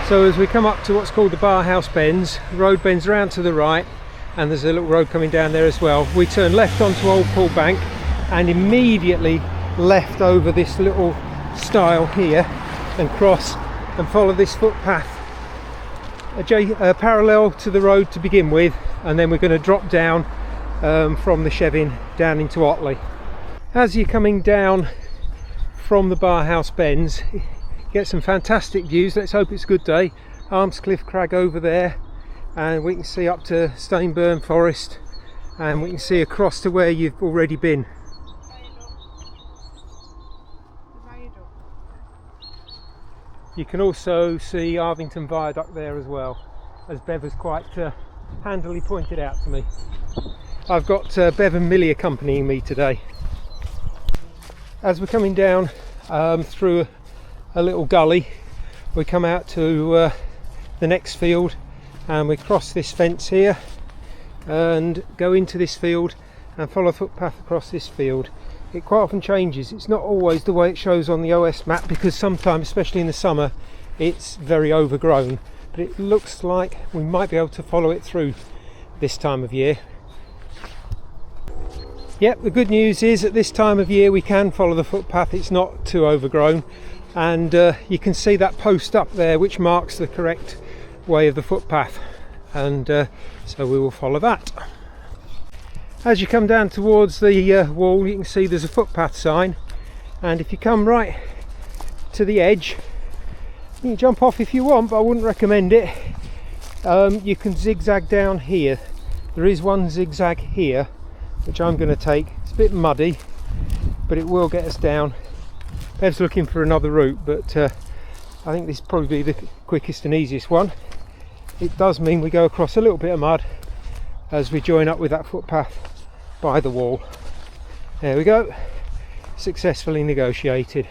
So as we come up to what's called the bar house bends, the road bends around to the right, and there's a little road coming down there as well. We turn left onto Old Pool Bank and immediately left over this little stile here and cross and follow this footpath parallel to the road to begin with, and then we're going to drop down from the Chevin down into Otley. As you're coming down from the bar house bends, get some fantastic views. Let's hope it's a good day. Armscliff Crag over there, and we can see up to Stainburn Forest, and we can see across to where you've already been. You can also see Arvington Viaduct there as well, as Bev has quite handily pointed out to me. I've got Bev and Millie accompanying me today. As we're coming down through a little gully, we come out to the next field, and we cross this fence here and go into this field and follow a footpath across this field. It quite often changes. It's not always the way it shows on the OS map, because sometimes, especially in the summer, it's very overgrown, but it looks like we might be able to follow it through this time of year. Yep, the good news is at this time of year we can follow the footpath. It's not too overgrown, and you can see that post up there which marks the correct way of the footpath, and so we will follow that. As you come down towards the wall, you can see there's a footpath sign, and if you come right to the edge, you can jump off if you want, but I wouldn't recommend it. You can zigzag down here. There is one zigzag here which I'm going to take. It's a bit muddy, but it will get us down. Bev's looking for another route, but I think this will probably be the quickest and easiest one. It does mean we go across a little bit of mud as we join up with that footpath by the wall. There we go, successfully negotiated.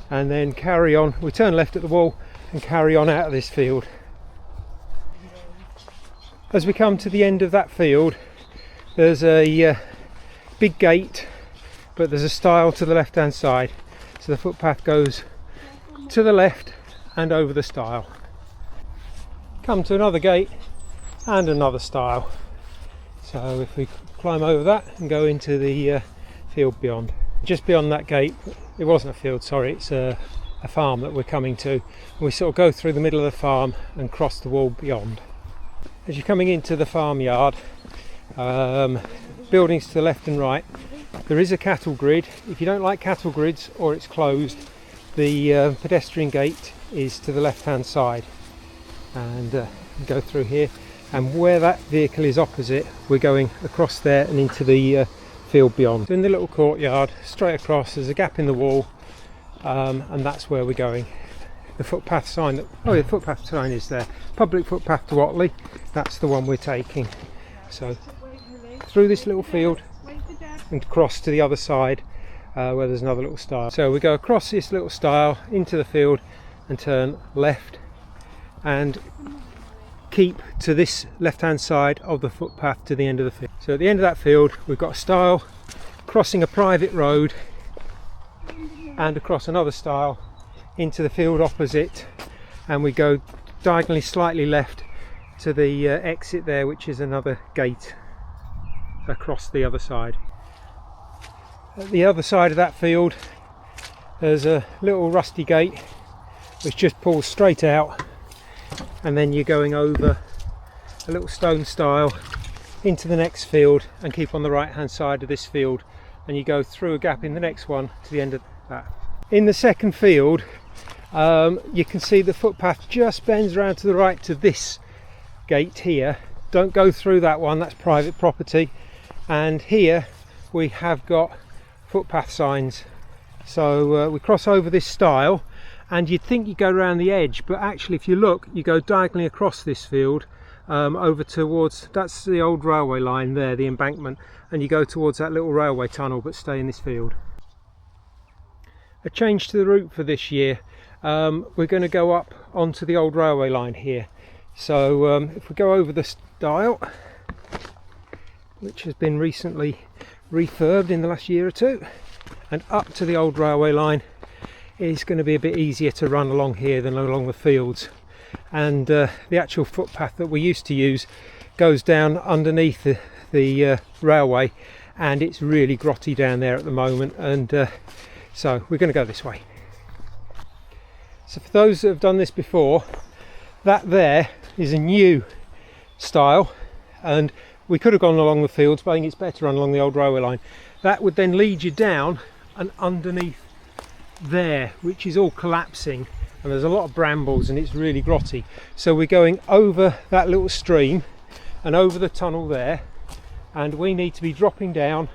And then carry on, we turn left at the wall and carry on out of this field. As we come to the end of that field, there's a big gate, but there's a stile to the left hand side, so the footpath goes to the left and over the stile. Come to another gate and another stile. So if we climb over that and go into the field beyond. Just beyond that gate, it wasn't a field, sorry, it's a farm that we're coming to. And we sort of go through the middle of the farm and cross the wall beyond. As you're coming into the farmyard, buildings to the left and right, there is a cattle grid. If you don't like cattle grids or it's closed, the pedestrian gate is to the left hand side, and go through here, and where that vehicle is opposite, we're going across there and into the field beyond. In the little courtyard straight across, there's a gap in the wall, and that's where we're going. The footpath sign, the footpath sign is there. Public footpath to Otley, that's the one we're taking. So through this little field and across to the other side where there's another little stile. So we go across this little stile into the field and turn left and keep to this left hand side of the footpath to the end of the field. So at the end of that field we've got a stile crossing a private road and across another stile into the field opposite, and we go diagonally slightly left to the exit there, which is another gate across the other side. At the other side of that field there's a little rusty gate which just pulls straight out, and then you're going over a little stone stile into the next field and keep on the right hand side of this field, and you go through a gap in the next one to the end of that. In the second field you can see the footpath just bends around to the right to this gate here. Don't go through that one, that's private property, and here we have got footpath signs. So we cross over this stile, and you'd think you go around the edge, but actually if you look, you go diagonally across this field over towards, that's the old railway line there, the embankment, and you go towards that little railway tunnel but stay in this field. A change to the route for this year, we're going to go up onto the old railway line here. So if we go over the stile, which has been recently refurbed in the last year or two, and up to the old railway line, is going to be a bit easier to run along here than along the fields. and the actual footpath that we used to use goes down underneath the railway, and it's really grotty down there at the moment, and so we're going to go this way. So for those that have done this before, that there is a new style, and we could have gone along the fields, but I think it's better to run along the old railway line. That would then lead you down and underneath there, which is all collapsing, and there's a lot of brambles and it's really grotty. So we're going over that little stream and over the tunnel there, and we need to be dropping down,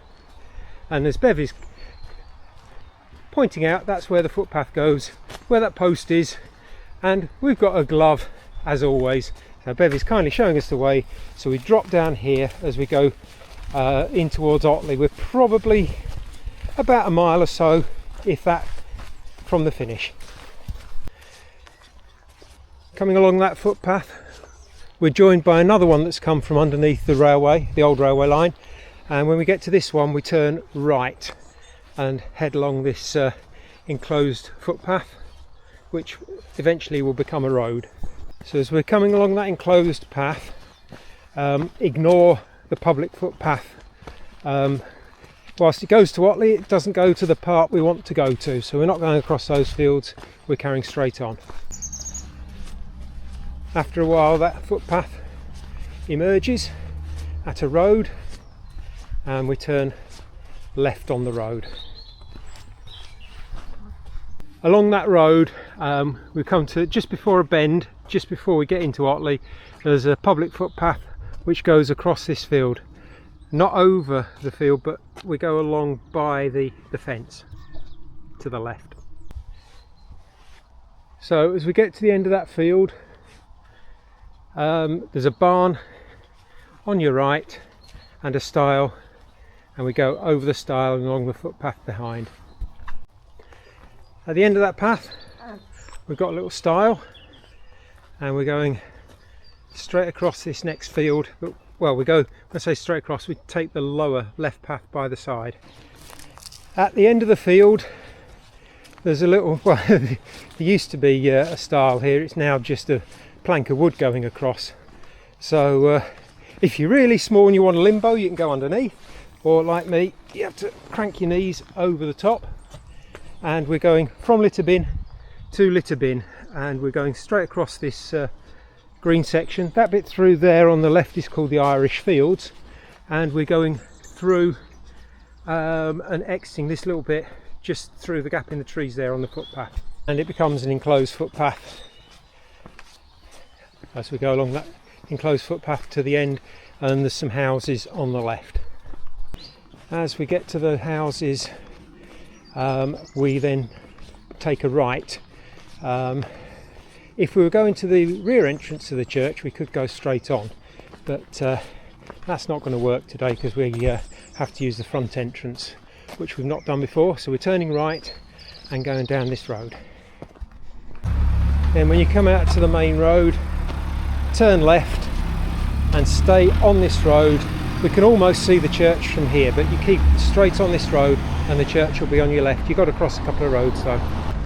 and as Bev is pointing out, that's where the footpath goes, where that post is, and we've got a glove as always. So Bev is kindly showing us the way, so we drop down here as we go in towards Otley. We're probably about a mile or so, if that, from the finish. Coming along that footpath, we're joined by another one that's come from underneath the railway, the old railway line, and when we get to this one we turn right and head along this enclosed footpath, which eventually will become a road. So as we're coming along that enclosed path, ignore the public footpath. Whilst it goes to Otley, it doesn't go to the part we want to go to, so we're not going across those fields, we're carrying straight on. After a while that footpath emerges at a road, and we turn left on the road. Along that road we come to just before a bend, just before we get into Otley. There's a public footpath which goes across this field, not over the field, but we go along by the fence to the left. So as we get to the end of that field, there's a barn on your right and a stile, and we go over the stile and along the footpath behind. At the end of that path we've got a little stile, and we're going straight across this next field. But, well, we go, when I say straight across, we take the lower left path by the side. At the end of the field there's a little, well, there used to be a stile here, it's now just a plank of wood going across. So if you're really small and you want a limbo, you can go underneath, or like me, you have to crank your knees over the top. And we're going from litter bin to litter bin, and we're going straight across this green section. That bit through there on the left is called the Irish Fields, and we're going through and exiting this little bit just through the gap in the trees there on the footpath, and it becomes an enclosed footpath as we go along that enclosed footpath to the end, and there's some houses on the left. As we get to the houses, we then take a right. If we were going to the rear entrance of the church, we could go straight on, but that's not going to work today because we have to use the front entrance, which we've not done before. So we're turning right and going down this road. Then when you come out to the main road, turn left and stay on this road. We can almost see the church from here, but you keep straight on this road and the church will be on your left. You've got to cross a couple of roads though.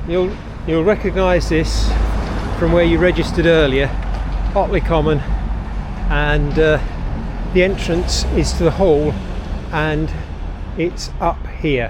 You'll recognise this from where you registered earlier, Otley Common, and the entrance is to the hall, and it's up here.